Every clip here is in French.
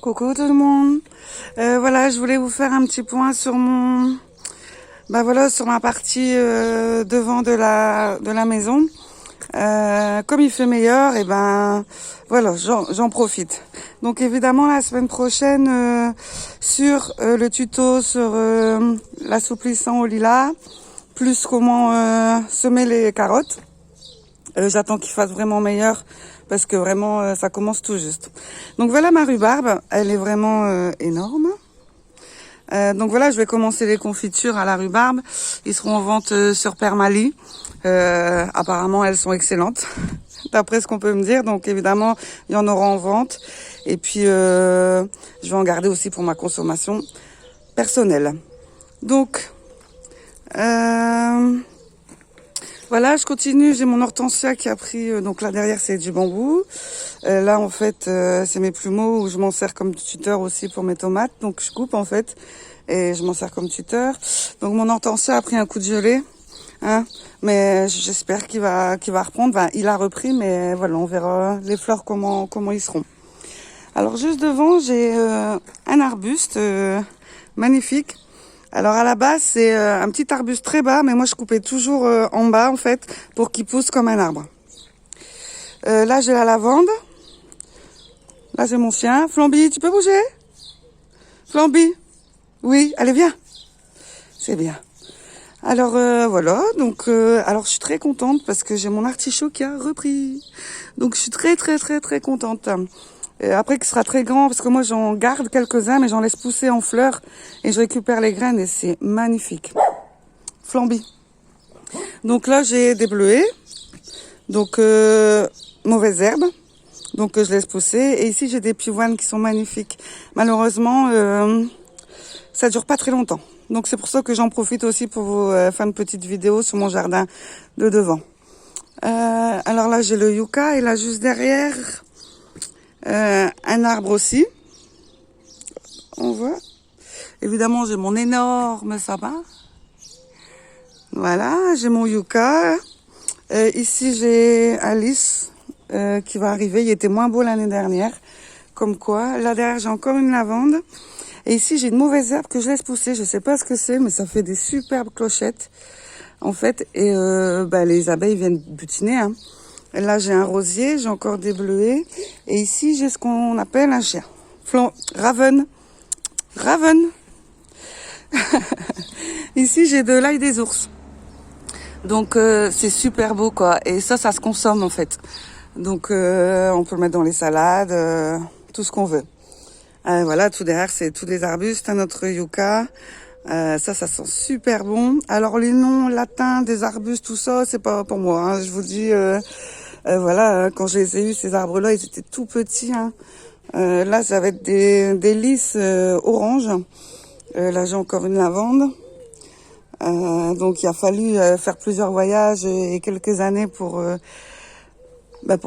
Coucou tout le monde. Voilà, je voulais vous faire un petit point sur sur ma partie devant de la maison. Comme il fait meilleur, et voilà, j'en profite. Donc évidemment la semaine prochaine sur le tuto sur l'assouplissant au lilas, plus comment semer les carottes. J'attends qu'il fasse vraiment meilleur parce que vraiment ça commence tout juste. Donc voilà ma rhubarbe, elle est vraiment énorme. Donc voilà, je vais commencer les confitures à la rhubarbe. Ils seront en vente sur Permali. Apparemment, elles sont excellentes, d'après ce qu'on peut me dire. Donc évidemment, il y en aura en vente. Et puis, je vais en garder aussi pour ma consommation personnelle. Donc, voilà, je continue. J'ai mon hortensia qui a pris. Donc là derrière, c'est du bambou. Là, en fait, c'est mes plumeaux où je m'en sers comme tuteur aussi pour mes tomates. Donc je coupe en fait et je m'en sers comme tuteur. Donc mon hortensia a pris un coup de gelée, hein. Mais j'espère qu'il va reprendre. Enfin, il a repris, mais voilà, on verra les fleurs comment ils seront. Alors juste devant, j'ai un arbuste magnifique. Alors à la base, c'est un petit arbuste très bas, mais moi je coupais toujours en bas en fait pour qu'il pousse comme un arbre. Là j'ai la lavande. Là j'ai mon chien. Flamby, tu peux bouger? Flamby? Oui, allez viens. C'est bien. Alors voilà, donc alors je suis très contente parce que j'ai mon artichaut qui a repris. Donc je suis très contente. Et après qu'il sera très grand, parce que moi j'en garde quelques-uns, mais j'en laisse pousser en fleurs et je récupère les graines et c'est magnifique. Flamby. Donc là j'ai des bleuets, donc mauvaises herbes, donc je laisse pousser. Et ici j'ai des pivoines qui sont magnifiques. Malheureusement, ça dure pas très longtemps. Donc c'est pour ça que j'en profite aussi pour vous faire une petite vidéo sur mon jardin de devant. Alors là j'ai le yucca et là juste derrière... un arbre aussi, on voit. Évidemment, j'ai mon énorme sapin. Voilà, j'ai mon yucca. Ici, j'ai Alice qui va arriver. Il était moins beau l'année dernière. Comme quoi, là derrière, j'ai encore une lavande. Et ici, j'ai une mauvaise herbe que je laisse pousser. Je sais pas ce que c'est, mais ça fait des superbes clochettes, en fait. Et les abeilles viennent butiner, hein. Et là, j'ai un rosier, j'ai encore des bleuets. Et ici, j'ai ce qu'on appelle un chien. Raven. Ici, j'ai de l'ail des ours. Donc, c'est super beau, quoi. Et ça se consomme, en fait. Donc, on peut le mettre dans les salades, tout ce qu'on veut. Voilà, tout derrière, c'est tous les arbustes, notre yucca. Ça sent super bon. Alors, les noms latins des arbustes, tout ça, c'est pas pour moi, hein. Je vous dis... voilà, quand je les ai eus, ces arbres-là, ils étaient tout petits, hein. Là, ça va être des lys oranges. Là, j'ai encore une lavande. Donc, il a fallu faire plusieurs voyages et quelques années pour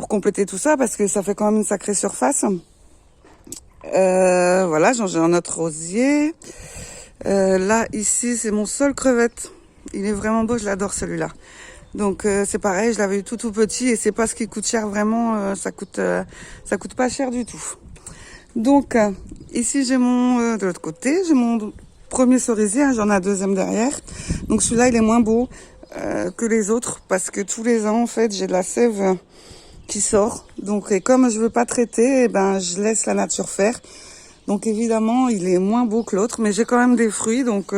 compléter tout ça, parce que ça fait quand même une sacrée surface. Voilà, j'ai un autre rosier. Là, ici, c'est mon sol crevette. Il est vraiment beau, je l'adore celui-là. Donc c'est pareil, je l'avais eu tout petit et c'est pas ce qui coûte cher vraiment, ça coûte pas cher du tout. Donc ici j'ai mon de l'autre côté, j'ai mon premier cerisier, hein, j'en ai un deuxième derrière. Donc celui-là il est moins beau que les autres parce que tous les ans en fait j'ai de la sève qui sort. Donc et comme je veux pas traiter, je laisse la nature faire. Donc évidemment il est moins beau que l'autre, mais j'ai quand même des fruits donc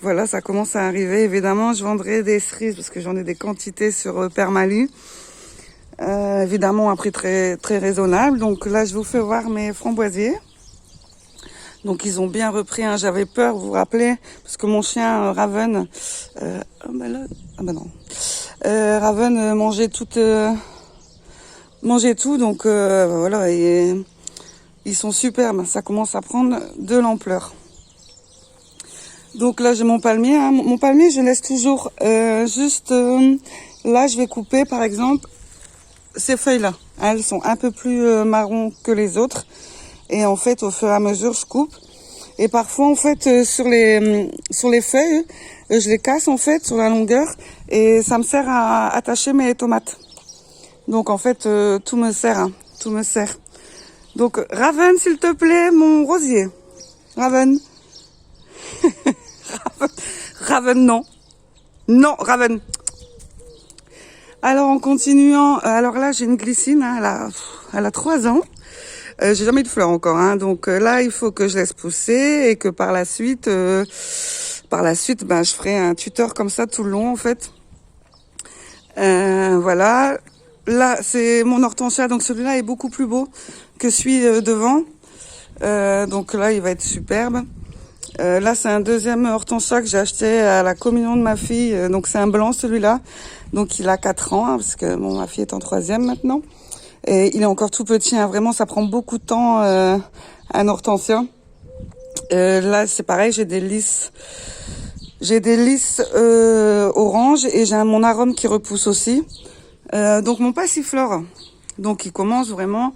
voilà, ça commence à arriver. Évidemment, je vendrai des cerises parce que j'en ai des quantités sur Permali. Évidemment, à prix très raisonnable. Donc là, je vous fais voir mes framboisiers. Donc, ils ont bien repris, hein. J'avais peur, vous vous rappelez, parce que mon chien Raven... Raven mangeait tout. Donc, voilà. Et, ils sont superbes. Ça commence à prendre de l'ampleur. Donc là j'ai mon palmier, hein. Mon palmier je laisse toujours là je vais couper par exemple ces feuilles là, hein, elles sont un peu plus marron que les autres et en fait au fur et à mesure je coupe et parfois en fait sur les feuilles je les casse en fait sur la longueur et ça me sert à attacher mes tomates. Donc en fait tout me sert, hein, tout me sert. Donc, Raven, s'il te plaît, mon rosier. Raven. Raven, non. Non, Raven. Alors, en continuant, alors là, j'ai une glycine, hein, elle a 3 ans. J'ai jamais eu de fleurs encore, hein, donc là, il faut que je laisse pousser et que par la suite, ben, je ferai un tuteur comme ça tout le long, en fait. Voilà. Là, c'est mon hortensia, donc celui-là est beaucoup plus beau que celui devant. Donc là, il va être superbe. Là, c'est un deuxième hortensia que j'ai acheté à la communion de ma fille. Donc, c'est un blanc, celui-là. Donc, il a 4 ans, hein, parce que bon, ma fille est en 3e maintenant. Et il est encore tout petit, hein. Vraiment, ça prend beaucoup de temps, un hortensia. Là, c'est pareil, j'ai des lys. J'ai des lys orange et j'ai mon arôme qui repousse aussi. Donc, mon passiflore. Donc, il commence vraiment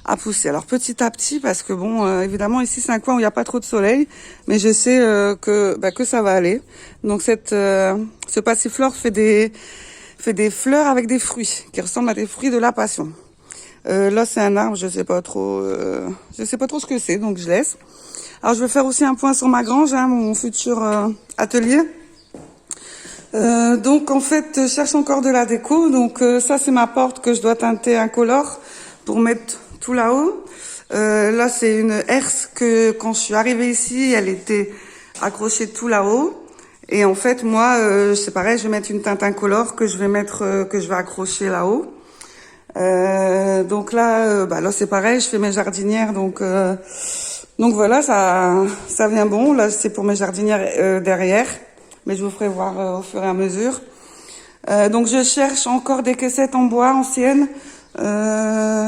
à pousser. Alors petit à petit, parce que bon, évidemment ici c'est un coin où il n'y a pas trop de soleil, mais je sais que ça va aller. Donc ce passiflore fait des fleurs avec des fruits qui ressemblent à des fruits de la passion. Là c'est un arbre, je sais pas trop ce que c'est, donc je laisse. Alors je vais faire aussi un point sur ma grange, hein, mon futur atelier. Donc en fait, je cherche encore de la déco. Donc ça c'est ma porte que je dois teinter incolore pour mettre tout là-haut. Là, c'est une herse que quand je suis arrivée ici, elle était accrochée tout là-haut. Et en fait, moi, c'est pareil, je vais mettre une teinte incolore que je vais accrocher là-haut. Donc là, là c'est pareil, je fais mes jardinières, donc voilà, ça vient bon. Là, c'est pour mes jardinières derrière, mais je vous ferai voir au fur et à mesure. Donc je cherche encore des caissettes en bois anciennes.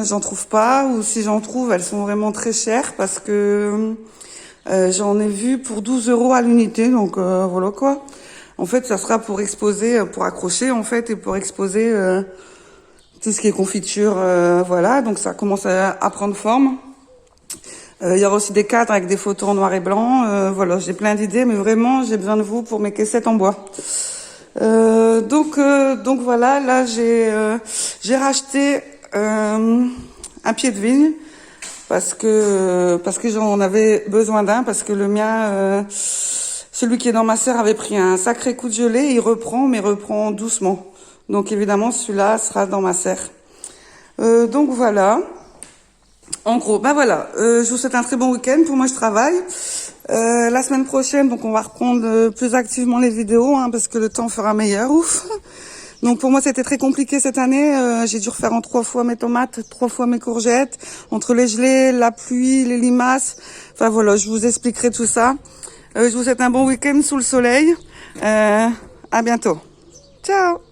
J'en trouve pas, ou si j'en trouve, elles sont vraiment très chères parce que j'en ai vu pour 12 € à l'unité, donc voilà quoi. En fait, ça sera pour exposer, pour accrocher en fait, et pour exposer tout ce qui est confiture, voilà. Donc ça commence à prendre forme. Il y aura aussi des cadres avec des photos en noir et blanc. Voilà, j'ai plein d'idées, mais vraiment j'ai besoin de vous pour mes caissettes en bois. Donc voilà, là j'ai racheté un pied de vigne parce que j'en avais besoin d'un, parce que le mien, celui qui est dans ma serre, avait pris un sacré coup de gelée. Il reprend, mais reprend doucement. Donc évidemment, celui-là sera dans ma serre. Donc voilà. En gros, voilà. Je vous souhaite un très bon week-end. Pour moi, je travaille. La semaine prochaine, donc on va reprendre plus activement les vidéos, hein, parce que le temps fera meilleur. Ouf. Donc pour moi, c'était très compliqué cette année. J'ai dû refaire en 3 fois mes tomates, 3 fois mes courgettes, entre les gelées, la pluie, les limaces. Enfin voilà, je vous expliquerai tout ça. Je vous souhaite un bon week-end sous le soleil. À bientôt. Ciao.